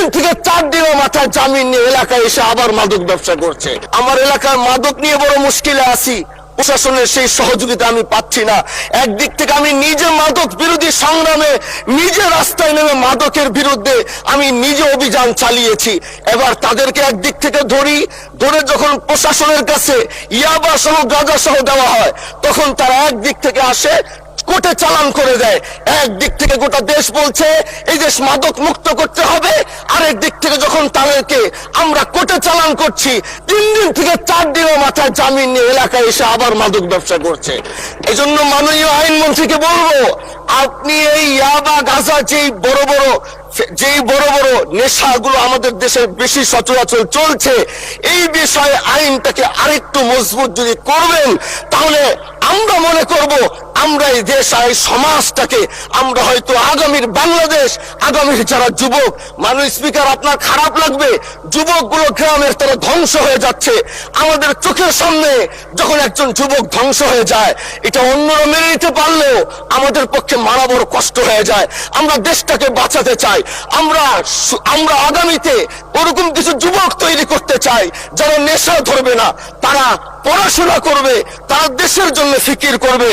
দিন থেকে 4 দিনের মাথায় জামিন নিয়ে এলাকায় এসে আবার মাদক ব্যবসা করছে। আমার এলাকার মাদক নিয়ে বড় মুশকিলে আছি, প্রশাসনের সেই সহযোগিতা আমি পাচ্ছি না। একদিক থেকে আমি নিজে মাদক বিরোধী সংগ্রামে নিজে রাস্তায় নেমে মাদকের বিরুদ্ধে আমি নিজে অভিযান চালিয়েছি। এবার তাদেরকে একদিক থেকে ধরে যখন প্রশাসনের কাছে ইয়াবা সহ গাঁজা সহ দেওয়া হয়, তখন তারা একদিক থেকে আসে কোর্টে চালান করে দেয়। একদিক থেকে গোটা দেশ বলছে এই দেশ মাদক মুক্ত করতে হবে, আরেক দিক থেকে যখন তাদেরকে আমরা কোর্টে চালান করছি, 3 দিন থেকে 4 দিনের মাথায় জামিন নিয়ে এলাকায় এসে আবার মাদক ব্যবসা করছে। এই জন্য মাননীয় আইনমন্ত্রীকে বলবো, আপনি এই ইয়াবা গাঁজা যেই বড় বড় নেশাগুলো আমাদের দেশে বেশি সচরাচর চলছে, এই বিষয়ে আইনটাকে আরেকটু মজবুত যদি করবেন, তাহলে আমরা মনে করব আমরা এই দেশ এই সমাজটাকে আমরা হয়তো আগামীর বাংলাদেশ, আগামীর যারা যুবক, মাননীয় স্পিকার আপনার খারাপ লাগবে, যুবকগুলো গ্রামের তারা ধ্বংস হয়ে যাচ্ছে। আমাদের চোখের সামনে যখন একজন যুবক ধ্বংস হয়ে যায়, এটা অন্যরা মেনে নিতে পারলেও আমাদের পক্ষে মারা বড় কষ্ট হয়ে যায়। আমরা দেশটাকে বাঁচাতে চাই, আমরা আগামীতে ওরকম কিছু যুবক তৈরি করতে চাই যারা নেশা ধরবে না, তারা পড়াশোনা করবে, তারা দেশের জন্য ফিকির করবে।